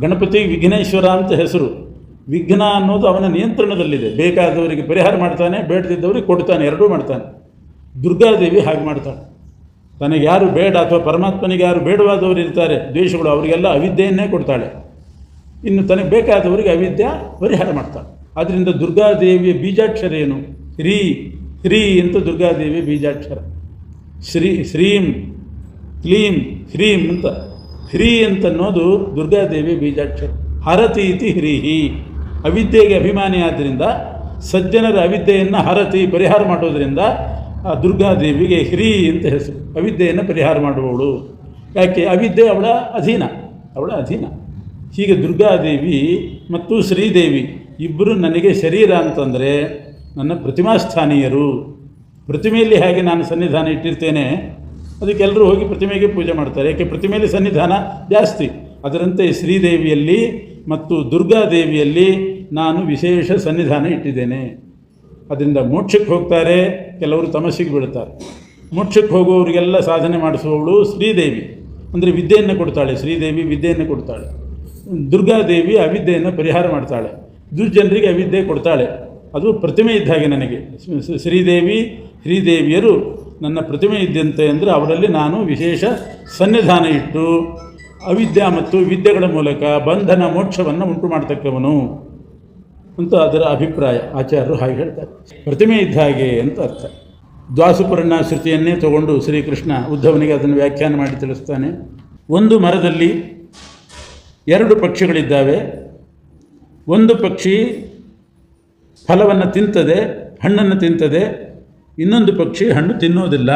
ಗಣಪತಿ ವಿಘ್ನೇಶ್ವರ ಅಂತ ಹೆಸರು. ವಿಘ್ನ ಅನ್ನೋದು ಅವನ ನಿಯಂತ್ರಣದಲ್ಲಿದೆ. ಬೇಕಾದವರಿಗೆ ಪರಿಹಾರ ಮಾಡ್ತಾನೆ, ಬೇಡದಿದ್ದವರಿಗೆ ಕೊಡ್ತಾನೆ, ಎರಡೂ ಮಾಡ್ತಾನೆ. ದುರ್ಗಾದೇವಿ ಹಾಗೆ ಮಾಡ್ತಾಳೆ. ತನಗೆ ಯಾರು ಬೇಡ ಅಥವಾ ಪರಮಾತ್ಮನಿಗೆ ಯಾರು ಬೇಡವಾದವರು ಇರ್ತಾರೆ, ದ್ವೇಷಗಳು, ಅವರಿಗೆಲ್ಲ ಅವಿದ್ಯೆಯನ್ನೇ ಕೊಡ್ತಾಳೆ. ಇನ್ನು ತನಗೆ ಬೇಕಾದವರಿಗೆ ಅವಿದ್ಯೆ ಪರಿಹಾರ ಮಾಡ್ತಾಳೆ. ಆದ್ದರಿಂದ ದುರ್ಗಾದೇವಿಯ ಬೀಜಾಕ್ಷರ ಏನು? ಹ್ರೀ. ಹ್ರೀ ಅಂತ ದುರ್ಗಾದೇವಿಯ ಬೀಜಾಕ್ಷರ. ಶ್ರೀಂ ಕ್ಲೀಂ ಹ್ರೀಂ ಅಂತ. ಹ್ರೀ ಅಂತನ್ನೋದು ದುರ್ಗಾದೇವಿಯ ಬೀಜಾಕ್ಷರ. ಹರತಿ ಇತಿ ಹ್ರೀಹಿ. ಅವಿದ್ಯೆಗೆ ಅಭಿಮಾನಿ ಆದ್ದರಿಂದ ಸಜ್ಜನರ ಅವಿದ್ಯೆಯನ್ನು ಹರತಿ ಪರಿಹಾರ ಮಾಡೋದರಿಂದ ಆ ದುರ್ಗಾದೇವಿಗೆ ಹ್ರೀ ಅಂತ ಹೆಸರು. ಅವಿದ್ಯೆಯನ್ನು ಪರಿಹಾರ ಮಾಡುವವಳು. ಯಾಕೆ? ಅವಿದ್ಯೆ ಅವಳ ಅಧೀನ. ಹೀಗೆ ದುರ್ಗಾದೇವಿ ಮತ್ತು ಶ್ರೀದೇವಿ ಇಬ್ಬರು ನನಗೆ ಶರೀರ ಅಂತಂದರೆ ನನ್ನ ಪ್ರತಿಮಾಸ್ಥಾನೀಯರು. ಪ್ರತಿಮೆಯಲ್ಲಿ ಹೇಗೆ ನಾನು ಸನ್ನಿಧಾನ ಇಟ್ಟಿರ್ತೇನೆ, ಅದಕ್ಕೆಲ್ಲರೂ ಹೋಗಿ ಪ್ರತಿಮೆಗೆ ಪೂಜೆ ಮಾಡ್ತಾರೆ. ಯಾಕೆ? ಪ್ರತಿಮೆಯಲ್ಲಿ ಸನ್ನಿಧಾನ ಜಾಸ್ತಿ. ಅದರಂತೆ ಶ್ರೀದೇವಿಯಲ್ಲಿ ಮತ್ತು ದುರ್ಗಾದೇವಿಯಲ್ಲಿ ನಾನು ವಿಶೇಷ ಸನ್ನಿಧಾನ ಇಟ್ಟಿದ್ದೇನೆ. ಅದರಿಂದ ಮೋಕ್ಷಕ್ಕೆ ಹೋಗ್ತಾರೆ, ಕೆಲವರು ತಮಸ್ಸಿಗೆ ಬೀಳ್ತಾರೆ. ಮೋಕ್ಷಕ್ಕೆ ಹೋಗುವವರಿಗೆಲ್ಲ ಸಾಧನೆ ಮಾಡಿಸುವವಳು ಶ್ರೀದೇವಿ. ಅಂದರೆ ವಿದ್ಯೆಯನ್ನು ಕೊಡ್ತಾಳೆ. ಶ್ರೀದೇವಿ ವಿದ್ಯೆಯನ್ನು ಕೊಡ್ತಾಳೆ. ದುರ್ಗಾದೇವಿ ಅವಿದ್ಯೆಯನ್ನು ಪರಿಹಾರ ಮಾಡ್ತಾಳೆ. ದುರ್ಜನರಿಗೆ ಅವಿದ್ಯೆ ಕೊಡ್ತಾಳೆ. ಅದು ಪ್ರತಿಮೆ ಇದ್ದ ಹಾಗೆ ನನಗೆ. ಶ್ರೀದೇವಿಯರು ನನ್ನ ಪ್ರತಿಮೆ ಇದ್ದಂತೆ ಅಂದರೆ ಅವರಲ್ಲಿ ನಾನು ವಿಶೇಷ ಸನ್ನಿಧಾನ ಇಟ್ಟು ಅವಿದ್ಯೆ ಮತ್ತು ವಿದ್ಯೆಗಳ ಮೂಲಕ ಬಂಧನ ಮೋಕ್ಷವನ್ನು ಉಂಟು ಮಾಡ್ತಕ್ಕವನು ಅಂತ ಅದರ ಅಭಿಪ್ರಾಯ. ಆಚಾರ್ಯರು ಹಾಗೆ ಹೇಳ್ತಾರೆ. ಪ್ರತಿಮೆ ಇದ್ದ ಹಾಗೆ ಅಂತ ಅರ್ಥ. ದ್ವಾಸುಪರ್ಣ ಶ್ರುತಿಯನ್ನೇ ತಗೊಂಡು ಶ್ರೀಕೃಷ್ಣ ಉದ್ಧವನಿಗೆ ಅದನ್ನು ವ್ಯಾಖ್ಯಾನ ಮಾಡಿ ತಿಳಿಸ್ತಾನೆ. ಒಂದು ಮರದಲ್ಲಿ 2 ಪಕ್ಷಿಗಳಿದ್ದಾವೆ. ಒಂದು ಪಕ್ಷಿ ಫಲವನ್ನು ತಿಂತದೆ, ಹಣ್ಣನ್ನು ತಿಂತದೆ. ಇನ್ನೊಂದು ಪಕ್ಷಿ ಹಣ್ಣು ತಿನ್ನೋದಿಲ್ಲ.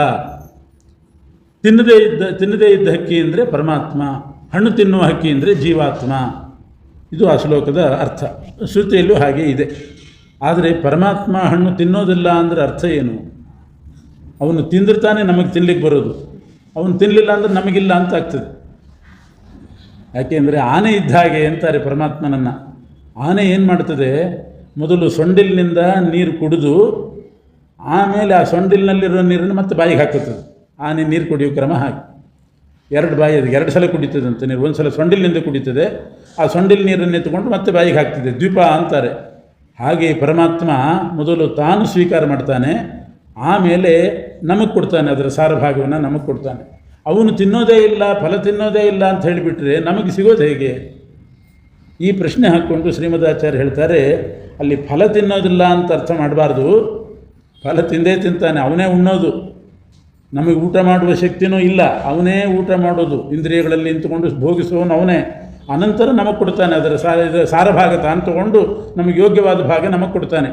ತಿನ್ನದೇ ಇದ್ದ ಹಕ್ಕಿ ಅಂದರೆ ಪರಮಾತ್ಮ, ಹಣ್ಣು ತಿನ್ನುವ ಹಕ್ಕಿ ಅಂದರೆ ಜೀವಾತ್ಮ. ಇದು ಆ ಶ್ಲೋಕದ ಅರ್ಥ. ಶ್ರುತಿಯಲ್ಲೂ ಹಾಗೆ ಇದೆ. ಆದರೆ ಪರಮಾತ್ಮ ಹಣ್ಣು ತಿನ್ನೋದಿಲ್ಲ ಅಂದರೆ ಅರ್ಥ ಏನು? ಅವನು ತಿಂದಿರ್ತಾನೆ ನಮಗೆ ತಿನ್ನಲಿಕ್ಕೆ ಬರೋದು. ಅವನು ತಿನ್ನಲಿಲ್ಲ ಅಂದರೆ ನಮಗಿಲ್ಲ ಅಂತ ಆಗ್ತದೆ. ಯಾಕೆಂದರೆ ಆನೆ ಇದ್ದ ಹಾಗೆ ಅಂತಾರೆ ಪರಮಾತ್ಮನನ್ನು. ಆನೆ ಏನು ಮಾಡ್ತದೆ? ಮೊದಲು ಸೊಂಡಿಲಿನಿಂದ ನೀರು ಕುಡಿದು ಆಮೇಲೆ ಆ ಸೊಂಡಿಲಿನಲ್ಲಿರೋ ನೀರನ್ನು ಮತ್ತೆ ಬಾಯಿಗೆ ಹಾಕುತ್ತದೆ. ಆನೆ ನೀರು ಕುಡಿಯೋ ಕ್ರಮ ಹಾಗೆ. 2 ಬಾಯಿ, ಅದು 2 ಸಲ ಕುಡಿತದೆ ಅಂತ ನೀರು. ಒಂದು ಸಲ ಸೊಂಡಿಲಿನಿಂದ ಕುಡಿತದೆ, ಆ ಸೊಂಡಿಲ್ ನೀರನ್ನು ಎತ್ತುಕೊಂಡು ಮತ್ತೆ ಬಾಯಿಗೆ ಹಾಕ್ತದೆ. ದ್ವೀಪ ಅಂತಾರೆ. ಹಾಗೆ ಪರಮಾತ್ಮ ಮೊದಲು ತಾನು ಸ್ವೀಕಾರ ಮಾಡ್ತಾನೆ, ಆಮೇಲೆ ನಮಗೆ ಕೊಡ್ತಾನೆ. ಅದರ ಸಾರಭಾಗವನ್ನು ನಮಗೆ ಕೊಡ್ತಾನೆ. ಅವನು ತಿನ್ನೋದೇ ಇಲ್ಲ, ಫಲ ತಿನ್ನೋದೇ ಇಲ್ಲ ಅಂತ ಹೇಳಿಬಿಟ್ರೆ ನಮಗೆ ಸಿಗೋದು ಹೇಗೆ? ಈ ಪ್ರಶ್ನೆ ಹಾಕ್ಕೊಂಡು ಶ್ರೀಮದಾಚಾರ್ಯ ಹೇಳ್ತಾರೆ, ಅಲ್ಲಿ ಫಲ ತಿನ್ನೋದಿಲ್ಲ ಅಂತ ಅರ್ಥ ಮಾಡಬಾರ್ದು. ಫಲ ತಿಂದೇ ತಿಂತಾನೆ, ಅವನೇ ಉಣ್ಣೋದು. ನಮಗೆ ಊಟ ಮಾಡುವ ಶಕ್ತಿನೂ ಇಲ್ಲ, ಅವನೇ ಊಟ ಮಾಡೋದು. ಇಂದ್ರಿಯಗಳಲ್ಲಿ ನಿಂತುಕೊಂಡು ಭೋಗಿಸುವವನು ಅವನೇ. ಅನಂತರ ನಮಗೆ ಕೊಡ್ತಾನೆ. ಅದರ ಸಾರಭಾಗ ತಾನು ತಗೊಂಡು ನಮಗೆ ಯೋಗ್ಯವಾದ ಭಾಗ ನಮಗೆ ಕೊಡ್ತಾನೆ.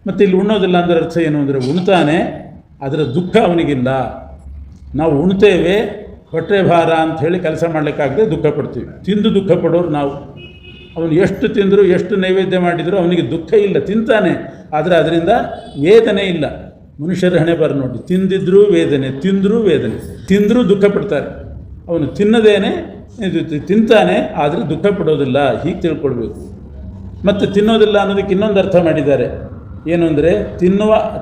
ಮತ್ತು ಇಲ್ಲಿ ಉಣ್ಣೋದಿಲ್ಲ ಅಂದರೆ ಅರ್ಥ ಏನು ಅಂದರೆ ಉಣ್ತಾನೆ, ಅದರ ದುಃಖ ಅವನಿಗಿಲ್ಲ. ನಾವು ಉಣ್ತೇವೆ, ಹೊಟ್ಟೆ ಭಾರ ಅಂಥೇಳಿ ಕೆಲಸ ಮಾಡಲಿಕ್ಕಾಗದೆ ದುಃಖ ಪಡ್ತೀವಿ. ತಿಂದು ದುಃಖ ಪಡೋರು ನಾವು. ಅವನು ಎಷ್ಟು ತಿಂದರೂ ಎಷ್ಟು ನೈವೇದ್ಯ ಮಾಡಿದರೂ ಅವನಿಗೆ ದುಃಖ ಇಲ್ಲ, ತಿಂತಾನೆ. ಆದರೆ ಅದರಿಂದ ವೇದನೆ ಇಲ್ಲ. ಮನುಷ್ಯರ ಹಣೆ ಬರ ನೋಡಿ, ತಿಂದಿದ್ರೂ ವೇದನೆ, ತಿಂದರೂ ವೇದನೆ. ತಿಂದರೂ ದುಃಖ ಪಡ್ತಾರೆ. ಅವನು ತಿನ್ನದೇನೆ ತಿಂತಾನೆ, ಆದರೆ ದುಃಖ ಪಡೋದಿಲ್ಲ. ಹೀಗೆ ತಿಳ್ಕೊಳ್ಬೇಕು. ಮತ್ತು ತಿನ್ನೋದಿಲ್ಲ ಅನ್ನೋದಕ್ಕೆ ಇನ್ನೊಂದು ಅರ್ಥ ಮಾಡಿದ್ದಾರೆ. ಏನು ಅಂದರೆ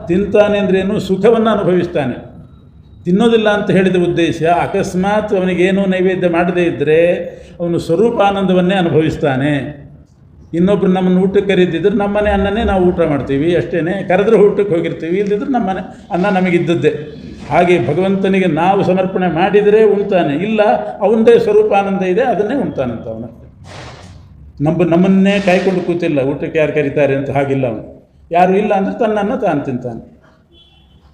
ತಿಂತಾನೆ ಅಂದ್ರೇನು? ಸುಖವನ್ನು ಅನುಭವಿಸ್ತಾನೆ. ತಿನ್ನೋದಿಲ್ಲ ಅಂತ ಹೇಳಿದ ಉದ್ದೇಶ, ಅಕಸ್ಮಾತ್ ಅವನಿಗೇನೂ ನೈವೇದ್ಯ ಮಾಡದೇ ಇದ್ದರೆ ಅವನು ಸ್ವರೂಪಾನಂದವನ್ನೇ ಅನುಭವಿಸ್ತಾನೆ. ಇನ್ನೊಬ್ಬರು ನಮ್ಮನ್ನು ಊಟಕ್ಕೆ ಕರೀತಿದ್ರೆ ನಮ್ಮನೆ ಅನ್ನನೇ ನಾವು ಊಟ ಮಾಡ್ತೀವಿ ಅಷ್ಟೇ. ಕರೆದ್ರೆ ಊಟಕ್ಕೆ ಹೋಗಿರ್ತೀವಿ, ಇಲ್ಲದಿದ್ರೆ ನಮ್ಮನೆ ಅನ್ನ ನಮಗಿದ್ದದ್ದೇ. ಹಾಗೆ ಭಗವಂತನಿಗೆ ನಾವು ಸಮರ್ಪಣೆ ಮಾಡಿದರೆ ಉಣ್ತಾನೆ, ಇಲ್ಲ ಅವನದೇ ಸ್ವರೂಪಾನಂದ ಇದೆ, ಅದನ್ನೇ ಉಣ್ತಾನಂತ ಅವನಷ್ಟೇ. ನಮ್ಮನ್ನೇ ಕಾಯ್ಕೊಂಡು ಕೂತಿಲ್ಲ, ಊಟಕ್ಕೆ ಯಾರು ಕರೀತಾರೆ ಅಂತ. ಹಾಗಿಲ್ಲ ಅವನು. ಯಾರು ಇಲ್ಲ ಅಂದರೆ ತನ್ನನ್ನು ತಾನು ತಿಂತಾನೆ.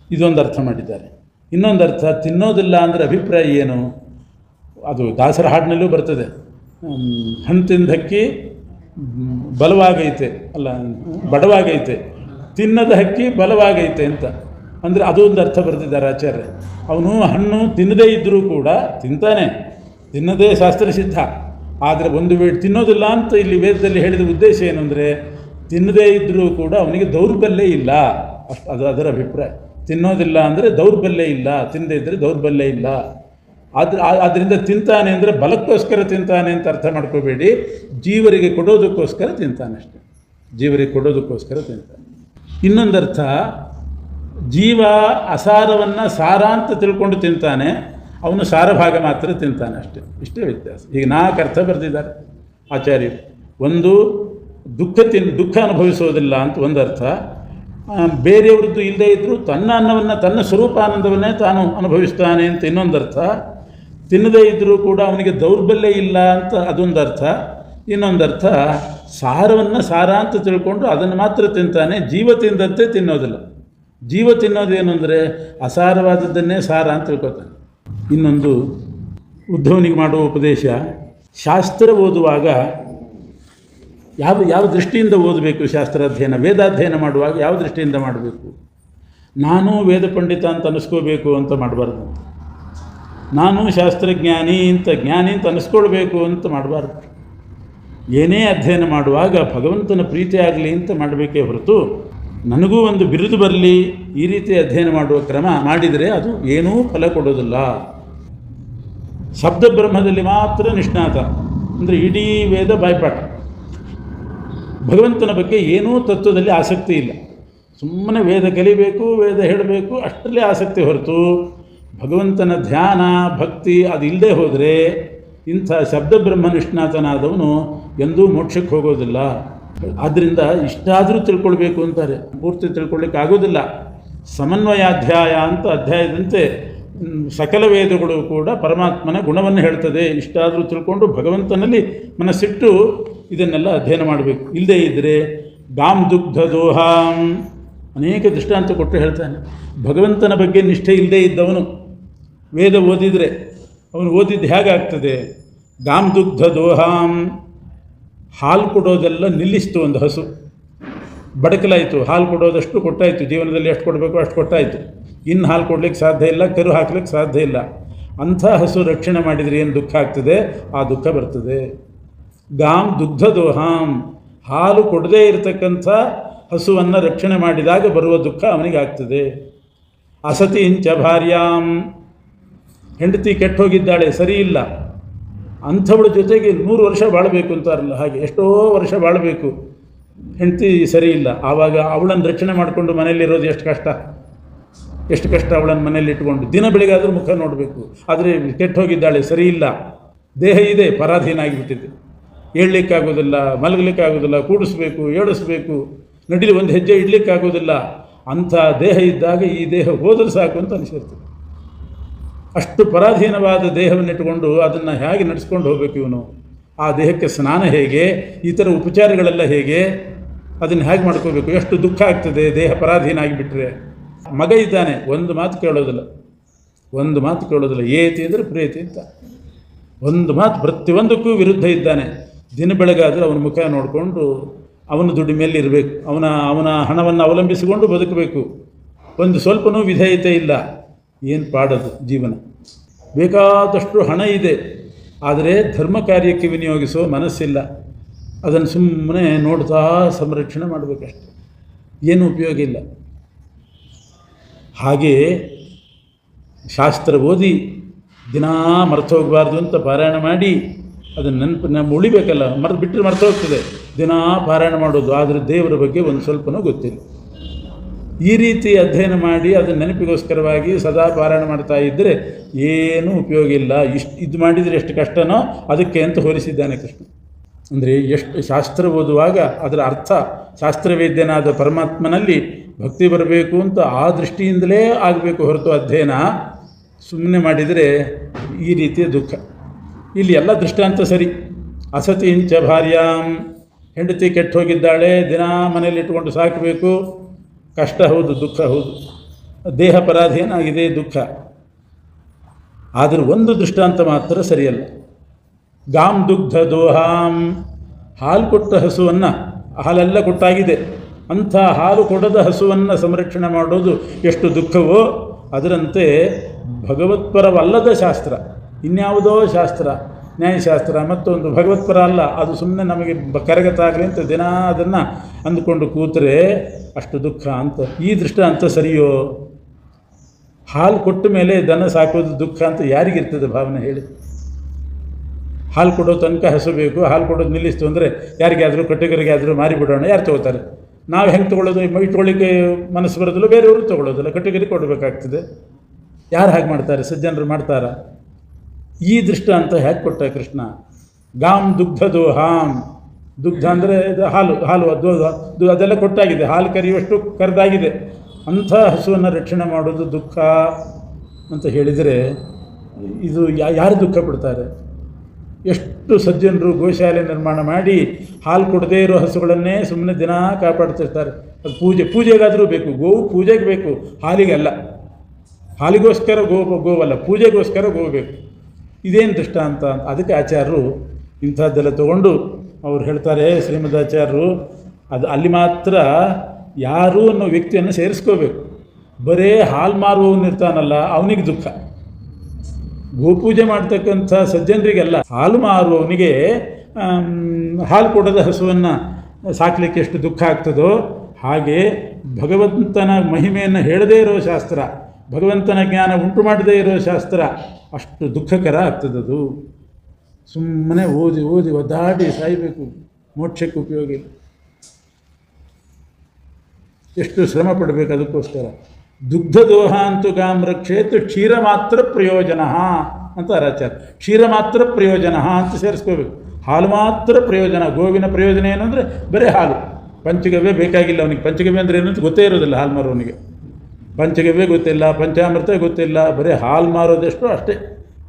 ಇದೊಂದು ಅರ್ಥ ಮಾಡಿದ್ದಾರೆ. ಇನ್ನೊಂದು ಅರ್ಥ, ತಿನ್ನೋದಿಲ್ಲ ಅಂದರೆ ಅಭಿಪ್ರಾಯ ಏನು? ಅದು ದಾಸರ ಹಾಡಿನಲ್ಲೂ ಬರ್ತದೆ. ಹಣ್ಣು ತಿಂದ ಹಕ್ಕಿ ಬಲವಾಗೈತೆ, ಅಲ್ಲ ಬಡವಾಗೈತೆ, ತಿನ್ನದ ಹಕ್ಕಿ ಬಲವಾಗೈತೆ ಅಂತ. ಅಂದರೆ ಅದು ಒಂದು ಅರ್ಥ ಬರೆದಿದ್ದಾರೆ ಆಚಾರ್ಯ. ಅವನು ಹಣ್ಣು ತಿನ್ನದೇ ಇದ್ದರೂ ಕೂಡ ತಿಂತಾನೆ, ತಿನ್ನದೇ ಶಾಸ್ತ್ರಸಿದ್ಧ. ಆದರೆ ಒಂದು ವೇಳೆ ತಿನ್ನೋದಿಲ್ಲ ಅಂತ ಇಲ್ಲಿ ವೇದದಲ್ಲಿ ಹೇಳಿದ ಉದ್ದೇಶ ಏನು ಅಂದರೆ, ತಿನ್ನದೇ ಇದ್ದರೂ ಕೂಡ ಅವನಿಗೆ ದೌರ್ಬಲ್ಯ ಇಲ್ಲ, ಅದು ಅದರ ಅಭಿಪ್ರಾಯ. ತಿನ್ನೋದಿಲ್ಲ ಅಂದರೆ ದೌರ್ಬಲ್ಯ ಇಲ್ಲ, ತಿನ್ನದೇ ಇದ್ದರೆ ದೌರ್ಬಲ್ಯ ಇಲ್ಲ. ಆದ್ದರಿಂದ ತಿಂತಾನೆ ಅಂದರೆ ಬಲಕ್ಕೋಸ್ಕರ ತಿಂತಾನೆ ಅಂತ ಅರ್ಥ ಮಾಡ್ಕೋಬೇಡಿ. ಜೀವರಿಗೆ ಕೊಡೋದಕ್ಕೋಸ್ಕರ ತಿಂತಾನೆ ಅಷ್ಟೆ. ಜೀವರಿಗೆ ಕೊಡೋದಕ್ಕೋಸ್ಕರ ತಿಂತಾನೆ. ಇನ್ನೊಂದು ಅರ್ಥ, ಜೀವ ಅಸಾರವನ್ನು ಸಾರ ಅಂತ ತಿಳ್ಕೊಂಡು ತಿಂತಾನೆ, ಅವನು ಸಾರಭಾಗ ಮಾತ್ರ ತಿಂತಾನೆ ಅಷ್ಟೆ. ಇಷ್ಟೇ ವ್ಯತ್ಯಾಸ. ಈಗ 4 ಅರ್ಥ ಬರೆದಿದ್ದಾರೆ. ಆಚಾರ್ಯರು. ಒಂದು ದುಃಖ ಅನುಭವಿಸೋದಿಲ್ಲ ಅಂತ ಒಂದರ್ಥ, ಬೇರೆಯವ್ರದ್ದು ಇಲ್ಲದೇ ಇದ್ದರೂ ತನ್ನ ಅನ್ನವನ್ನು ತನ್ನ ಸ್ವರೂಪಾನಂದವನ್ನೇ ತಾನು ಅನುಭವಿಸ್ತಾನೆ ಅಂತ ಇನ್ನೊಂದರ್ಥ, ತಿನ್ನದೇ ಇದ್ದರೂ ಕೂಡ ಅವನಿಗೆ ದೌರ್ಬಲ್ಯ ಇಲ್ಲ ಅಂತ ಅದೊಂದರ್ಥ, ಇನ್ನೊಂದರ್ಥ ಸಾರವನ್ನು ಸಾರ ಅಂತ ತಿಳ್ಕೊಂಡು ಅದನ್ನು ಮಾತ್ರ ತಿಂತಾನೆ, ಜೀವ ತಿಂದಂತೆ ತಿನ್ನೋದಿಲ್ಲ. ಜೀವ ತಿನ್ನೋದೇನು ಅಂದರೆ ಅಸಾರವಾದದ್ದನ್ನೇ ಸಾರ ಅಂತ ತಿಳ್ಕೊತಾನೆ. ಇನ್ನೊಂದು ಉದ್ಧವನಿಗೆ ಮಾಡುವ ಉಪದೇಶ, ಶಾಸ್ತ್ರ ಓದುವಾಗ ಯಾವ ದೃಷ್ಟಿಯಿಂದ ಓದಬೇಕು ಶಾಸ್ತ್ರಾಧ್ಯಯನ, ವೇದಾಧ್ಯಯನ ಮಾಡುವಾಗ ಯಾವ ದೃಷ್ಟಿಯಿಂದ ಮಾಡಬೇಕು. ನಾನು ವೇದ ಪಂಡಿತ ಅಂತ ಅನ್ನಿಸ್ಕೋಬೇಕು ಅಂತ ಮಾಡಬಾರ್ದು, ನಾನು ಶಾಸ್ತ್ರಜ್ಞಾನಿ ಅಂತ ಅನ್ನಿಸ್ಕೊಳ್ಬೇಕು ಅಂತ ಮಾಡಬಾರ್ದು. ಏನೇ ಅಧ್ಯಯನ ಮಾಡುವಾಗ ಭಗವಂತನ ಪ್ರೀತಿ ಆಗಲಿ ಅಂತ ಮಾಡಬೇಕೇ ಹೊರತು ನನಗೂ ಒಂದು ಬಿರುದು ಬರಲಿ ಈ ರೀತಿ ಅಧ್ಯಯನ ಮಾಡುವ ಕ್ರಮ ಮಾಡಿದರೆ ಅದು ಏನೂ ಫಲ ಕೊಡೋದಿಲ್ಲ. ಶಬ್ದ ಬ್ರಹ್ಮದಲ್ಲಿ ಮಾತ್ರ ನಿಷ್ಣಾತ ಅಂದರೆ ಇಡೀ ವೇದ ಬಾಯ್ಪಾಠ, ಭಗವಂತನ ಬಗ್ಗೆ ಏನೂ ತತ್ವದಲ್ಲಿ ಆಸಕ್ತಿ ಇಲ್ಲ, ಸುಮ್ಮನೆ ವೇದ ಕಲಿಬೇಕು, ವೇದ ಹೇಳಬೇಕು ಅಷ್ಟರಲ್ಲೇ ಆಸಕ್ತಿ ಹೊರತು ಭಗವಂತನ ಧ್ಯಾನ ಭಕ್ತಿ ಅದು ಇಲ್ಲದೆ ಹೋದರೆ ಇಂಥ ಶಬ್ದ ಬ್ರಹ್ಮ ನಿಷ್ಣಾತನಾದವನು ಎಂದೂ ಮೋಕ್ಷಕ್ಕೆ ಹೋಗೋದಿಲ್ಲ. ಆದ್ದರಿಂದ ಇಷ್ಟಾದರೂ ತಿಳ್ಕೊಳ್ಬೇಕು ಅಂತಾರೆ, ಪೂರ್ತಿ ತಿಳ್ಕೊಳ್ಳಿಕ್ಕೆ ಆಗೋದಿಲ್ಲ. ಸಮನ್ವಯಾಧ್ಯಾಯ ಅಂತ ಅಧ್ಯಾಯದಂತೆ ಸಕಲ ವೇದಗಳು ಕೂಡ ಪರಮಾತ್ಮನ ಗುಣವನ್ನು ಹೇಳ್ತದೆ. ಇಷ್ಟಾದರೂ ತಿಳ್ಕೊಂಡು ಭಗವಂತನಲ್ಲಿ ಮನಸ್ಸಿಟ್ಟು ಇದನ್ನೆಲ್ಲ ಅಧ್ಯಯನ ಮಾಡಬೇಕು. ಇಲ್ಲದೇ ಇದ್ದರೆ ಗಾಂ ದುಗ್ಧ ದೋಹಾಂ ಅನೇಕ ದೃಷ್ಟಾಂತ ಕೊಟ್ಟು ಹೇಳ್ತಾನೆ. ಭಗವಂತನ ಬಗ್ಗೆ ನಿಷ್ಠೆ ಇಲ್ಲದೇ ಇದ್ದವನು ವೇದ ಓದಿದರೆ ಅವನು ಓದಿದ್ದು ಹೇಗಾಗ್ತದೆ, ಗಾಂ ದುಗ್ಧ ದೋಹಾಂ, ಹಾಲು ಕೊಡೋದೆಲ್ಲ ನಿಲ್ಲಿಸ್ತು. ಒಂದು ಹಸು ಬಡಕಲಾಯಿತು, ಹಾಲು ಕೊಡೋದಷ್ಟು ಕೊಟ್ಟಾಯಿತು, ಜೀವನದಲ್ಲಿ ಎಷ್ಟು ಕೊಡಬೇಕು ಅಷ್ಟು ಕೊಟ್ಟಾಯಿತು, ಇನ್ನು ಹಾಲು ಕೊಡ್ಲಿಕ್ಕೆ ಸಾಧ್ಯ ಇಲ್ಲ, ಕರು ಹಾಕ್ಲಿಕ್ಕೆ ಸಾಧ್ಯ ಇಲ್ಲ. ಅಂಥ ಹಸು ರಕ್ಷಣೆ ಮಾಡಿದರೆ ಏನು ದುಃಖ ಆಗ್ತದೆ, ಆ ದುಃಖ ಬರ್ತದೆ. ಗಾಂ ದುಗ್ಧ ದೋಹಾಂ, ಹಾಲು ಕೊಡದೇ ಇರತಕ್ಕಂಥ ಹಸುವನ್ನು ರಕ್ಷಣೆ ಮಾಡಿದಾಗ ಬರುವ ದುಃಖ ಅವನಿಗೆ ಆಗ್ತದೆ. ಅಸತಿ ಇಂಚ ಭಾರ್ಯಾಂ, ಹೆಂಡತಿ ಕೆಟ್ಟು ಹೋಗಿದ್ದಾಳೆ, ಸರಿ ಇಲ್ಲ, ಅಂಥವಳ ಜೊತೆಗೆ 100 ವರ್ಷ ಬಾಳಬೇಕು ಅಂತಾರಲ್ಲ, ಹಾಗೆ ಎಷ್ಟೋ ವರ್ಷ ಬಾಳಬೇಕು, ಹೆಂಡತಿ ಸರಿ ಇಲ್ಲ, ಆವಾಗ ಅವಳನ್ನು ರಕ್ಷಣೆ ಮಾಡಿಕೊಂಡು ಮನೆಯಲ್ಲಿರೋದು ಎಷ್ಟು ಕಷ್ಟ. ಅವಳನ್ನು ಮನೇಲಿ ಇಟ್ಕೊಂಡು ದಿನ ಬೆಳಿಗಾದರೂ ಮುಖ ನೋಡಬೇಕು, ಆದರೆ ಕೆಟ್ಟು ಹೋಗಿದ್ದಾಳೆ, ಸರಿ ಇಲ್ಲ, ದೇಹ ಇದೆ ಪರಾಧೀನ ಆಗಿಬಿಟ್ಟಿದೆ, ಏಳಲಿಕ್ಕಾಗೋದಿಲ್ಲ, ಮಲಗಲಿಕ್ಕಾಗೋದಿಲ್ಲ, ಕೂಡಿಸ್ಬೇಕು, ಏಳಿಸ್ಬೇಕು, ನಡಿಲಿ ಒಂದು ಹೆಜ್ಜೆ ಇಡಲಿಕ್ಕಾಗೋದಿಲ್ಲ. ಅಂಥ ದೇಹ ಇದ್ದಾಗ ಈ ದೇಹ ಹೋದರೂ ಸಾಕು ಅಂತ ಅನಿಸಿರ್ತದೆ. ಅಷ್ಟು ಪರಾಧೀನವಾದ ದೇಹವನ್ನಿಟ್ಟುಕೊಂಡು ಅದನ್ನು ಹೇಗೆ ನಡೆಸ್ಕೊಂಡು ಹೋಗಬೇಕು ಇವನು, ಆ ದೇಹಕ್ಕೆ ಸ್ನಾನ ಹೇಗೆ, ಈ ಥರ ಉಪಚಾರಗಳೆಲ್ಲ ಹೇಗೆ, ಅದನ್ನು ಹೇಗೆ ಮಾಡ್ಕೋಬೇಕು, ಎಷ್ಟು ದುಃಖ ಆಗ್ತದೆ ದೇಹ ಪರಾಧೀನ ಆಗಿಬಿಟ್ರೆ. ಮಗ ಇದ್ದಾನೆ, ಒಂದು ಮಾತು ಕೇಳೋದಿಲ್ಲ, ಏತಿ ಅಂದರೆ ಪ್ರೇತಿ ಅಂತ, ಒಂದು ಮಾತು ಪ್ರತಿಯೊಂದಕ್ಕೂ ವಿರುದ್ಧ ಇದ್ದಾನೆ. ದಿನ ಬೆಳಗಾದರೆ ಅವನ ಮುಖ ನೋಡಿಕೊಂಡು ಅವನ ದುಡಿಮೆಯಲ್ಲಿ ಇರಬೇಕು, ಅವನ ಹಣವನ್ನು ಅವಲಂಬಿಸಿಕೊಂಡು ಬದುಕಬೇಕು, ಒಂದು ಸ್ವಲ್ಪನೂ ವಿಧೇಯತೆ ಇಲ್ಲ. ಏನು ಪಾಡದು ಜೀವನ. ಬೇಕಾದಷ್ಟು ಹಣ ಇದೆ, ಆದರೆ ಧರ್ಮ ಕಾರ್ಯಕ್ಕೆ ವಿನಿಯೋಗಿಸುವ ಮನಸ್ಸಿಲ್ಲ. ಅದನ್ನು ಸುಮ್ಮನೆ ನೋಡ್ತಾ ಸಂರಕ್ಷಣೆ ಮಾಡಬೇಕಷ್ಟೆ, ಏನು ಉಪಯೋಗ ಇಲ್ಲ. ಹಾಗೆ ಶಾಸ್ತ್ರ ಓದಿ ದಿನಾ ಮರೆತು ಹೋಗಬಾರ್ದು ಅಂತ ಪಾರಾಯಣ ಮಾಡಿ ಅದನ್ನು ನಮ್ಮ ಉಳಿಬೇಕಲ್ಲ, ಬಿಟ್ಟರೆ ಮರೆತು ಹೋಗ್ತದೆ. ದಿನಾ ಪಾರಾಯಣ ಮಾಡೋದು, ಆದರೆ ದೇವರ ಬಗ್ಗೆ ಒಂದು ಸ್ವಲ್ಪನೂ ಗೊತ್ತಿಲ್ಲ. ಈ ರೀತಿ ಅಧ್ಯಯನ ಮಾಡಿ ಅದನ್ನು ನೆನಪಿಗೋಸ್ಕರವಾಗಿ ಸದಾ ಪಾರಾಯಣ ಮಾಡ್ತಾ ಇದ್ದರೆ ಏನೂ ಉಪಯೋಗ ಇಲ್ಲ. ಇದು ಮಾಡಿದರೆ ಎಷ್ಟು ಕಷ್ಟನೋ ಅದಕ್ಕೆ ಅಂತ ಹೋಲಿಸಿದ್ದಾನೆ ಕೃಷ್ಣ. ಅಂದರೆ ಎಷ್ಟು ಶಾಸ್ತ್ರ ಓದುವಾಗ ಅದರ ಅರ್ಥ, ಶಾಸ್ತ್ರವೇದ್ಯನಾದ ಪರಮಾತ್ಮನಲ್ಲಿ ಭಕ್ತಿ ಬರಬೇಕು ಅಂತ ಆ ದೃಷ್ಟಿಯಿಂದಲೇ ಆಗಬೇಕು ಹೊರತು ಅಧ್ಯಯನ ಸುಮ್ಮನೆ ಮಾಡಿದರೆ ಈ ರೀತಿಯ ದುಃಖ. ಇಲ್ಲಿ ಎಲ್ಲ ದೃಷ್ಟಾಂತ ಸರಿ. ಅಸತಿ ಇಂಚ ಭಾರ್ಯಾಂ, ಹೆಂಡತಿ ಕೆಟ್ಟು ಹೋಗಿದ್ದಾಳೆ, ದಿನ ಮನೇಲಿ ಇಟ್ಕೊಂಡು ಸಾಕಬೇಕು, ಕಷ್ಟ ಹೌದು, ದುಃಖ ಹೌದು, ದೇಹ ಪರಾಧೀನ ಆಗಿದೆ, ದುಃಖ. ಆದರೆ ಒಂದು ದೃಷ್ಟಾಂತ ಮಾತ್ರ ಸರಿಯಲ್ಲ. ಗಾಂ ದುಗ್ಧ ದೋಹಾಂ, ಹಾಲು ಕೊಟ್ಟ ಹಸುವನ್ನು, ಹಾಲೆಲ್ಲ ಕೊಟ್ಟಾಗಿದೆ, ಅಂಥ ಹಾಲು ಕೊಡದ ಹಸುವನ್ನು ಸಂರಕ್ಷಣೆ ಮಾಡೋದು ಎಷ್ಟು ದುಃಖವೋ ಅದರಂತೆ ಭಗವತ್ಪರವಲ್ಲದ ಶಾಸ್ತ್ರ, ಇನ್ಯಾವುದೋ ಶಾಸ್ತ್ರ, ನ್ಯಾಯಶಾಸ್ತ್ರ ಮತ್ತೊಂದು ಭಗವತ್ಪರ ಅಲ್ಲ, ಅದು ಸುಮ್ಮನೆ ನಮಗೆ ಕರಗತಾಗಲಿ ಅಂತ ದಿನ ಅದನ್ನು ಅಂದುಕೊಂಡು ಕೂತರೆ ಅಷ್ಟು ದುಃಖ ಅಂತ. ಈ ದೃಷ್ಟಾಂತ ಸರಿಯೋ? ಹಾಲು ಕೊಟ್ಟ ಮೇಲೆ ದನ ಸಾಕೋದು ದುಃಖ ಅಂತ ಯಾರಿಗಿರ್ತದೆ ಭಾವನೆ ಹೇಳಿ? ಹಾಲು ಕೊಡೋ ತನಕ ಹಸು ಬೇಕು, ಹಾಲು ಕೊಡೋದು ನಿಲ್ಲಿಸ್ತು ಅಂದರೆ ಯಾರಿಗಾದರೂ ಕಟ್ಟಿಗರಿಗಾದರೂ ಮಾರಿಬಿಡೋಣ, ಯಾರು ತೊಗೋತಾರೆ? ನಾವು ಹೆಂಗೆ ತೊಗೊಳ್ಳೋದು? ಇಟ್ಕೊಳ್ಳಿಕ್ಕೆ ಮನಸ್ಸು ಬರೋದಿಲ್ಲ, ಬೇರೆಯವರು ತೊಗೊಳ್ಳೋದಿಲ್ಲ, ಕಟ್ಟಿಗರಿಗೆ ಕೊಡಬೇಕಾಗ್ತದೆ. ಯಾರು ಹಾಗೆ ಮಾಡ್ತಾರೆ? ಸಜ್ಜನರು ಮಾಡ್ತಾರಾ? ಈ ದೃಷ್ಟಾಂತ ಹೇಗೆ ಕೊಟ್ಟ ಕೃಷ್ಣ? ಗಾಂ ದುಗ್ಧ ದೋಹಾಂ. ದುಗ್ಧ ಅಂದರೆ ಹಾಲು ಅದೆಲ್ಲ ಕೊಟ್ಟಾಗಿದೆ, ಹಾಲು ಕರೆಯುವಷ್ಟು ಕರೆದಾಗಿದೆ. ಅಂಥ ಹಸುವನ್ನು ರಕ್ಷಣೆ ಮಾಡೋದು ದುಃಖ ಅಂತ ಹೇಳಿದರೆ ಇದು ಯಾರು ದುಃಖ ಪಡ್ತಾರೆ? ಎಷ್ಟು ಸಜ್ಜನರು ಗೋಶಾಲೆ ನಿರ್ಮಾಣ ಮಾಡಿ ಹಾಲು ಕೊಡದೇ ಇರೋ ಹಸುಗಳನ್ನೇ ಸುಮ್ಮನೆ ದಿನ ಕಾಪಾಡ್ತಿರ್ತಾರೆ. ಅದು ಪೂಜೆಗಾದರೂ ಬೇಕು, ಗೋವು ಪೂಜೆಗೆ ಬೇಕು, ಹಾಲಿಗೆಲ್ಲ. ಹಾಲಿಗೋಸ್ಕರ ಗೋವಲ್ಲ, ಪೂಜೆಗೋಸ್ಕರ ಗೋಬೇಕು. ಇದೇನು ದೃಷ್ಟಾಂತ? ಅದಕ್ಕೆ ಆಚಾರ್ಯರು ಇಂಥದ್ದೆಲ್ಲ ತಗೊಂಡು ಅವ್ರು ಹೇಳ್ತಾರೆ, ಶ್ರೀಮದಾಚಾರ್ಯರು, ಅದು ಅಲ್ಲಿ ಮಾತ್ರ ಯಾರು ಅನ್ನೋ ವ್ಯಕ್ತಿಯನ್ನು ಸೇರಿಸ್ಕೋಬೇಕು. ಬರೇ ಹಾಲು ಮಾರುವವನಿರ್ತಾನಲ್ಲ ಅವನಿಗೆ ದುಃಖ. ಗೋಪೂಜೆ ಮಾಡ್ತಕ್ಕಂಥ ಸಜ್ಜನರಿಗೆಲ್ಲ, ಹಾಲು ಮಾರುವವನಿಗೆ ಹಾಲು ಕೊಡದ ಹಸುವನ್ನು ಸಾಕಲಿಕ್ಕೆ ಎಷ್ಟು ದುಃಖ ಆಗ್ತದೋ ಹಾಗೆ ಭಗವಂತನ ಮಹಿಮೆಯನ್ನು ಹೇಳದೇ ಇರೋ ಶಾಸ್ತ್ರ, ಭಗವಂತನ ಜ್ಞಾನ ಉಂಟು ಮಾಡದೇ ಇರೋ ಶಾಸ್ತ್ರ ಅಷ್ಟು ದುಃಖಕರ ಆಗ್ತದದು. ಸುಮ್ಮನೆ ಓದಿ ಒದ್ದಾಡಿ ಸಾಯಬೇಕು, ಮೋಕ್ಷಕ್ಕೆ ಉಪಯೋಗ ಇಲ್ಲ. ಎಷ್ಟು ಶ್ರಮ ಪಡಬೇಕು ಅದಕ್ಕೋಸ್ಕರ. ದುಗ್ಧ ದೋಹಾಂತು ಗಾಂ ರಕ್ಷೇತ್ ಕ್ಷೀರ ಮಾತ್ರ ಪ್ರಯೋಜನ ಅಂತ ಆಚಾರ್ಯ. ಕ್ಷೀರ ಮಾತ್ರ ಪ್ರಯೋಜನ ಅಂತ ಸೇರಿಸ್ಕೋಬೇಕು. ಹಾಲು ಮಾತ್ರ ಪ್ರಯೋಜನ. ಗೋವಿನ ಪ್ರಯೋಜನ ಏನು ಅಂದರೆ ಬರೀ ಹಾಲು. ಪಂಚಗವ್ಯ ಬೇಕಾಗಿಲ್ಲ ಅವನಿಗೆ. ಪಂಚಗವ್ಯ ಅಂದರೆ ಏನು ಅಂತ ಗೊತ್ತೇ ಇರೋದಿಲ್ಲ ಹಾಲು ಮಾರೋನಿಗೆ. ಪಂಚಗವ್ಯ ಗೊತ್ತಿಲ್ಲ, ಪಂಚಾಮೃತ ಗೊತ್ತಿಲ್ಲ, ಬರೀ ಹಾಲು ಮಾರೋದೆಷ್ಟು ಅಷ್ಟೇ.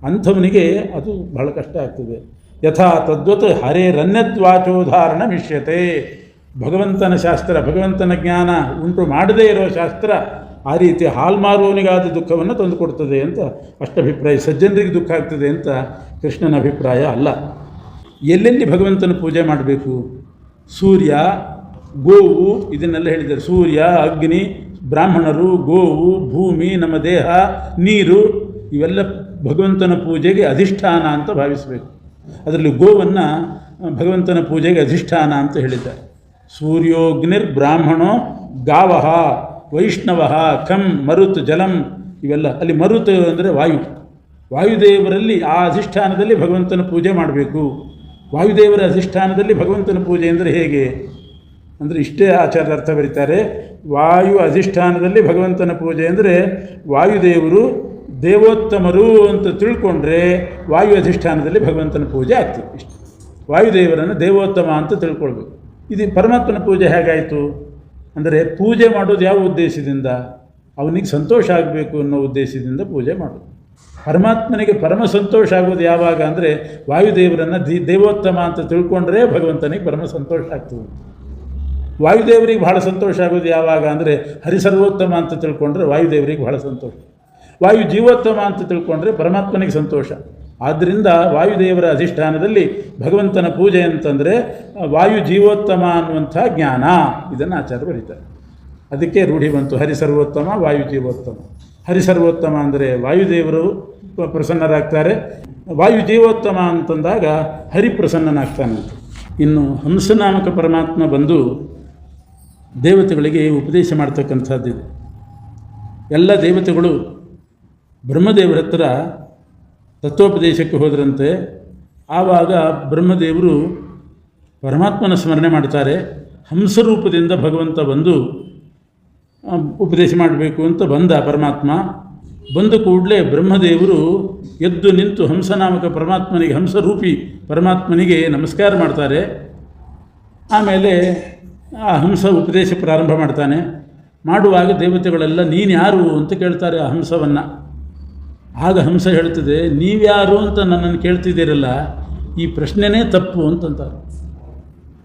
ಅಂಥವನಿಗೆ ಅದು ಬಹಳ ಕಷ್ಟ ಆಗ್ತದೆ. ಯಥಾ ತದ್ವತ್ ಹರೇರನ್ಯದ್ವಾಚೋದಾಹರಣ ಮಿಷ್ಯತೆ. ಭಗವಂತನ ಶಾಸ್ತ್ರ, ಭಗವಂತನ ಜ್ಞಾನ ಉಂಟು ಮಾಡದೇ ಇರೋ ಶಾಸ್ತ್ರ ಆ ರೀತಿ ಹಾಲು ಮಾರುವವನಿಗಾದ ದುಃಖವನ್ನು ತಂದುಕೊಡ್ತದೆ ಅಂತ ಅಷ್ಟಭಿಪ್ರಾಯ. ಸಜ್ಜನರಿಗೆ ದುಃಖ ಆಗ್ತದೆ ಅಂತ ಕೃಷ್ಣನ ಅಭಿಪ್ರಾಯ ಅಲ್ಲ. ಎಲ್ಲೆಲ್ಲಿ ಭಗವಂತನ ಪೂಜೆ ಮಾಡಬೇಕು? ಸೂರ್ಯ, ಗೋವು, ಇದನ್ನೆಲ್ಲ ಹೇಳಿದ್ದಾರೆ. ಸೂರ್ಯ, ಅಗ್ನಿ, ಬ್ರಾಹ್ಮಣರು, ಗೋವು, ಭೂಮಿ, ನಮ್ಮ ದೇಹ, ನೀರು, ಇವೆಲ್ಲ ಭಗವಂತನ ಪೂಜೆಗೆ ಅಧಿಷ್ಠಾನ ಅಂತ ಭಾವಿಸಬೇಕು. ಅದರಲ್ಲಿ ಗೋವನ್ನು ಭಗವಂತನ ಪೂಜೆಗೆ ಅಧಿಷ್ಠಾನ ಅಂತ ಹೇಳಿದ್ದಾರೆ. ಸೂರ್ಯೋಗ್ನಿರ್ ಬ್ರಾಹ್ಮಣೋ ಗಾವಃ ವೈಷ್ಣವ ಖಂ ಮರುತ್ ಜಲಂ. ಇವೆಲ್ಲ ಅಲ್ಲಿ ಮರುತ್ ಅಂದರೆ ವಾಯುದೇವರಲ್ಲಿ ಆ ಅಧಿಷ್ಠಾನದಲ್ಲಿ ಭಗವಂತನ ಪೂಜೆ ಮಾಡಬೇಕು. ವಾಯುದೇವರ ಅಧಿಷ್ಠಾನದಲ್ಲಿ ಭಗವಂತನ ಪೂಜೆ ಅಂದರೆ ಹೇಗೆ ಅಂದರೆ ಇಷ್ಟೇ ಆಚಾರ್ಯ ಅರ್ಥ ಬರೀತಾರೆ. ವಾಯು ಅಧಿಷ್ಠಾನದಲ್ಲಿ ಭಗವಂತನ ಪೂಜೆ ಅಂದರೆ ವಾಯುದೇವರು ದೇವೋತ್ತಮರು ಅಂತ ತಿಳ್ಕೊಂಡ್ರೆ ವಾಯು ಅಧಿಷ್ಠಾನದಲ್ಲಿ ಭಗವಂತನ ಪೂಜೆ ಆಗ್ತದೆ. ಇಷ್ಟು ವಾಯುದೇವರನ್ನು ದೇವೋತ್ತಮ ಅಂತ ತಿಳ್ಕೊಳ್ಬೇಕು. ಇದು ಪರಮಾತ್ಮನ ಪೂಜೆ ಹೇಗಾಯಿತು ಅಂದರೆ ಪೂಜೆ ಮಾಡೋದು ಯಾವ ಉದ್ದೇಶದಿಂದ? ಅವನಿಗೆ ಸಂತೋಷ ಆಗಬೇಕು ಅನ್ನೋ ಉದ್ದೇಶದಿಂದ ಪೂಜೆ ಮಾಡೋದು. ಪರಮಾತ್ಮನಿಗೆ ಪರಮ ಸಂತೋಷ ಆಗೋದು ಯಾವಾಗ ಅಂದರೆ ವಾಯುದೇವರನ್ನು ದೇವೋತ್ತಮ ಅಂತ ತಿಳ್ಕೊಂಡ್ರೆ ಭಗವಂತನಿಗೆ ಪರಮ ಸಂತೋಷ ಆಗ್ತದೆ. ವಾಯುದೇವರಿಗೆ ಬಹಳ ಸಂತೋಷ ಆಗೋದು ಯಾವಾಗ ಅಂದರೆ ಹರಿಸರ್ವೋತ್ತಮ ಅಂತ ತಿಳ್ಕೊಂಡ್ರೆ ವಾಯುದೇವರಿಗೆ ಬಹಳ ಸಂತೋಷ. ವಾಯು ಜೀವೋತ್ತಮ ಅಂತ ತಿಳ್ಕೊಂಡ್ರೆ ಪರಮಾತ್ಮನಿಗೆ ಸಂತೋಷ. ಆದ್ದರಿಂದ ವಾಯುದೇವರ ಅಧಿಷ್ಠಾನದಲ್ಲಿ ಭಗವಂತನ ಪೂಜೆ ಅಂತಂದರೆ ವಾಯು ಜೀವೋತ್ತಮ ಅನ್ನುವಂಥ ಜ್ಞಾನ. ಇದನ್ನು ಆಚಾರ್ಯ ಬರೀತಾರೆ. ಅದಕ್ಕೆ ರೂಢಿ ಬಂತು ಹರಿಸರ್ವೋತ್ತಮ, ವಾಯು ಜೀವೋತ್ತಮ. ಹರಿಸರ್ವೋತ್ತಮ ಅಂದರೆ ವಾಯುದೇವರು ಪ್ರಸನ್ನರಾಗ್ತಾರೆ, ವಾಯು ಜೀವೋತ್ತಮ ಅಂತಂದಾಗ ಹರಿ ಪ್ರಸನ್ನನಾಗ್ತಾನಂತ. ಇನ್ನು ಹಂಸನಾಮಕ ಪರಮಾತ್ಮ ಬಂದು ದೇವತೆಗಳಿಗೆ ಉಪದೇಶ ಮಾಡ್ತಕ್ಕಂಥದ್ದಿದೆ. ಎಲ್ಲ ದೇವತೆಗಳು ಬ್ರಹ್ಮದೇವರ ಹತ್ರ ತತ್ವೋಪದೇಶಕ್ಕೆ ಹೋದರಂತೆ. ಆವಾಗ ಬ್ರಹ್ಮದೇವರು ಪರಮಾತ್ಮನ ಸ್ಮರಣೆ ಮಾಡ್ತಾರೆ. ಹಂಸರೂಪದಿಂದ ಭಗವಂತ ಬಂದು ಉಪದೇಶ ಮಾಡಬೇಕು ಅಂತ ಬಂದ ಪರಮಾತ್ಮ. ಬಂದ ಕೂಡಲೇ ಬ್ರಹ್ಮದೇವರು ಎದ್ದು ನಿಂತು ಹಂಸನಾಮಕ ಪರಮಾತ್ಮನಿಗೆ, ಹಂಸರೂಪಿ ಪರಮಾತ್ಮನಿಗೆ ನಮಸ್ಕಾರ ಮಾಡ್ತಾರೆ. ಆಮೇಲೆ ಆ ಹಂಸ ಉಪದೇಶ ಪ್ರಾರಂಭ ಮಾಡ್ತಾನೆ. ಮಾಡುವಾಗ ದೇವತೆಗಳೆಲ್ಲ ನೀನು ಯಾರು ಅಂತ ಕೇಳ್ತಾರೆ ಆ ಹಂಸವನ್ನು. ಆಗ ಹಂಸ ಹೇಳ್ತದೆ, ನೀವ್ಯಾರು ಅಂತ ನನ್ನನ್ನು ಕೇಳ್ತಿದ್ದೀರಲ್ಲ, ಈ ಪ್ರಶ್ನೆನೇ ತಪ್ಪು ಅಂತಂತಾರೆ.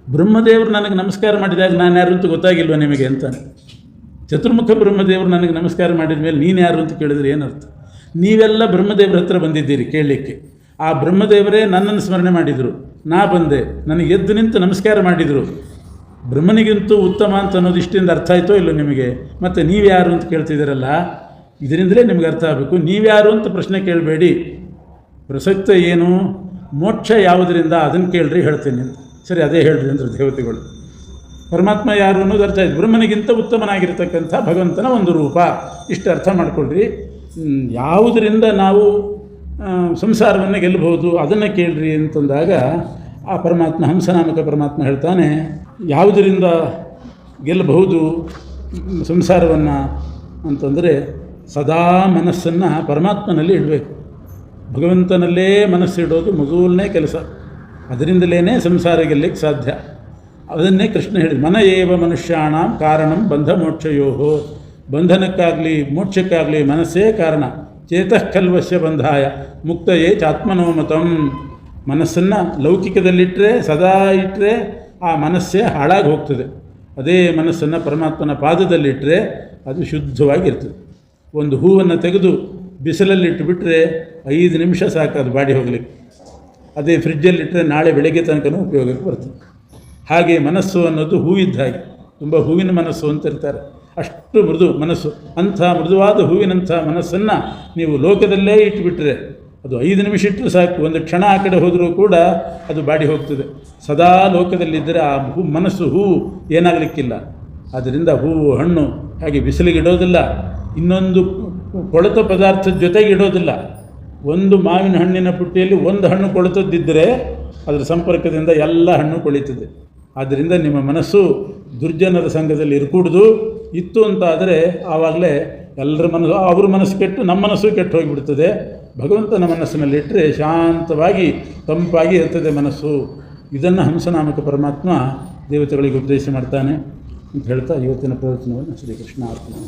ಬ್ರಹ್ಮದೇವರು ನನಗೆ ನಮಸ್ಕಾರ ಮಾಡಿದಾಗ ನಾನು ಯಾರು ಅಂತ ಗೊತ್ತಾಗಿಲ್ವ ನಿಮಗೆ ಅಂತಾನೆ. ಚತುರ್ಮುಖ ಬ್ರಹ್ಮದೇವರು ನನಗೆ ನಮಸ್ಕಾರ ಮಾಡಿದ ಮೇಲೆ ನೀನು ಯಾರು ಅಂತ ಕೇಳಿದ್ರೆ ಏನರ್ಥ? ನೀವೆಲ್ಲ ಬ್ರಹ್ಮದೇವರ ಹತ್ರ ಬಂದಿದ್ದೀರಿ ಕೇಳಲಿಕ್ಕೆ. ಆ ಬ್ರಹ್ಮದೇವರೇ ನನ್ನನ್ನು ಸ್ಮರಣೆ ಮಾಡಿದರು, ನಾ ಬಂದೆ, ನನಗೆ ಎದ್ದು ನಿಂತು ನಮಸ್ಕಾರ ಮಾಡಿದರು. ಬ್ರಹ್ಮನಿಗಿಂತೂ ಉತ್ತಮ ಅಂತ ಅನ್ನೋದು ಇಷ್ಟಿಂದ ಅರ್ಥ ಆಯಿತೋ ಇಲ್ಲೋ ನಿಮಗೆ? ಮತ್ತು ನೀವ್ಯಾರು ಅಂತ ಕೇಳ್ತಿದ್ದೀರಲ್ಲ, ಇದರಿಂದಲೇ ನಿಮ್ಗೆ ಅರ್ಥ ಆಗಬೇಕು. ನೀವ್ಯಾರು ಅಂತ ಪ್ರಶ್ನೆ ಕೇಳಬೇಡಿ, ಪ್ರಸಕ್ತ ಏನು, ಮೋಕ್ಷ ಯಾವುದರಿಂದ ಅದನ್ನು ಕೇಳ್ರಿ ಹೇಳ್ತೀನಿ ಅಂತ. ಸರಿ, ಅದೇ ಹೇಳ್ರಿ ಅಂದ್ರೆ ದೇವತೆಗಳು. ಪರಮಾತ್ಮ ಯಾರು ಅನ್ನೋದು ಅರ್ಥ ಆಯ್ತು. ಬ್ರಹ್ಮನಿಗಿಂತ ಉತ್ತಮನಾಗಿರ್ತಕ್ಕಂಥ ಭಗವಂತನ ಒಂದು ರೂಪ, ಇಷ್ಟು ಅರ್ಥ ಮಾಡಿಕೊಳ್ರಿ. ಯಾವುದರಿಂದ ನಾವು ಸಂಸಾರವನ್ನು ಗೆಲ್ಲಬಹುದು ಅದನ್ನು ಕೇಳ್ರಿ ಅಂತಂದಾಗ ಆ ಪರಮಾತ್ಮ, ಹಂಸನಾಮಕ ಪರಮಾತ್ಮ ಹೇಳ್ತಾನೆ, ಯಾವುದರಿಂದ ಗೆಲ್ಲಬಹುದು ಸಂಸಾರವನ್ನು ಅಂತಂದರೆ ಸದಾ ಮನಸ್ಸನ್ನು ಪರಮಾತ್ಮನಲ್ಲಿ ಇಡಬೇಕು. ಭಗವಂತನಲ್ಲೇ ಮನಸ್ಸಿಡೋದು ಮೊದಲನೇ ಕೆಲಸ. ಅದರಿಂದಲೇ ಸಂಸಾರ ಗೆಲ್ಲಕ್ಕೆ ಸಾಧ್ಯ. ಅದನ್ನೇ ಕೃಷ್ಣ ಹೇಳಿದ, ಮನ ಏವ ಮನುಷ್ಯಾಣ ಕಾರಣಂ ಬಂಧ ಮೋಕ್ಷಯೋ. ಬಂಧನಕ್ಕಾಗಲಿ ಮೋಕ್ಷಕ್ಕಾಗಲಿ ಮನಸ್ಸೇ ಕಾರಣ. ಚೇತಃ ಕಲ್ವಶ್ಯ ಬಂಧಾಯ ಮುಕ್ತಯೇ ಚಾತ್ಮನೋಮತಂ. ಮನಸ್ಸನ್ನು ಲೌಕಿಕದಲ್ಲಿಟ್ಟರೆ, ಸದಾ ಇಟ್ಟರೆ ಆ ಮನಸ್ಸೇ ಹಾಳಾಗಿ ಹೋಗ್ತದೆ. ಅದೇ ಮನಸ್ಸನ್ನು ಪರಮಾತ್ಮನ ಪಾದದಲ್ಲಿಟ್ಟರೆ ಅದು ಶುದ್ಧವಾಗಿರ್ತದೆ. ಒಂದು ಹೂವನ್ನು ತೆಗೆದು ಬಿಸಿಲಲ್ಲಿಟ್ಟು ಬಿಟ್ಟರೆ 5 ನಿಮಿಷ ಸಾಕು ಅದು ಬಾಡಿ ಹೋಗಲಿಕ್ಕೆ. ಅದೇ ಫ್ರಿಜ್ಜಲ್ಲಿಟ್ಟರೆ ನಾಳೆ ಬೆಳಗ್ಗೆ ತನಕನೂ ಉಪಯೋಗಕ್ಕೆ ಬರ್ತದೆ. ಹಾಗೆ ಮನಸ್ಸು ಅನ್ನೋದು ಹೂವಿದ್ದ ಹಾಗೆ, ತುಂಬ ಹೂವಿನ ಮನಸ್ಸು ಅಂತ ಇರ್ತಾರೆ, ಅಷ್ಟು ಮೃದು ಮನಸ್ಸು. ಅಂಥ ಮೃದುವಾದ ಹೂವಿನಂಥ ಮನಸ್ಸನ್ನು ನೀವು ಲೋಕದಲ್ಲೇ ಇಟ್ಟುಬಿಟ್ರೆ ಅದು 5 ನಿಮಿಷ ಇಟ್ಟರು ಸಾಕು, ಒಂದು ಕ್ಷಣ ಆ ಕಡೆ ಹೋದರೂ ಕೂಡ ಅದು ಬಾಡಿ ಹೋಗ್ತದೆ. ಸದಾ ಲೋಕದಲ್ಲಿದ್ದರೆ ಆ ಮನಸ್ಸು ಹೂವು ಏನಾಗಲಿಕ್ಕಿಲ್ಲ. ಆದ್ದರಿಂದ ಹೂವು ಹಣ್ಣು ಹಾಗೆ ಬಿಸಿಲಿಗೆ ಇಡೋದಿಲ್ಲ, ಇನ್ನೊಂದು ಕೊಳೆತ ಪದಾರ್ಥದ ಜೊತೆಗೆ ಇಡೋದಿಲ್ಲ. ಒಂದು ಮಾವಿನ ಹಣ್ಣಿನ ಪುಟ್ಟಿಯಲ್ಲಿ ಒಂದು ಹಣ್ಣು ಕೊಳೆತದ್ದಿದ್ದರೆ ಅದರ ಸಂಪರ್ಕದಿಂದ ಎಲ್ಲ ಹಣ್ಣು ಕೊಳಿತದೆ. ಆದ್ದರಿಂದ ನಿಮ್ಮ ಮನಸ್ಸು ದುರ್ಜನರ ಸಂಘದಲ್ಲಿ ಇರ್ಕೂಡ್ದು. ಇತ್ತು ಅಂತ ಆದರೆ ಆವಾಗಲೇ ಎಲ್ಲರ ಮನಸ್ಸು, ಅವ್ರ ಮನಸ್ಸು ಕೆಟ್ಟು ನಮ್ಮ ಮನಸ್ಸು ಕೆಟ್ಟು ಹೋಗಿಬಿಡ್ತದೆ. ಭಗವಂತನ ಮನಸ್ಸಿನಲ್ಲಿಟ್ಟರೆ ಶಾಂತವಾಗಿ ತಂಪಾಗಿ ಇರ್ತದೆ ಮನಸ್ಸು. ಇದನ್ನು ಹಂಸನಾಮಕ ಪರಮಾತ್ಮ ದೇವತೆಗಳಿಗೆ ಉಪದೇಶ ಮಾಡ್ತಾನೆ ಅಂತ ಹೇಳ್ತಾ ಇವತ್ತಿನ ಪ್ರವಚನವನ್ನು ಶ್ರೀಕೃಷ್ಣ ಅರ್ಪಣೆ.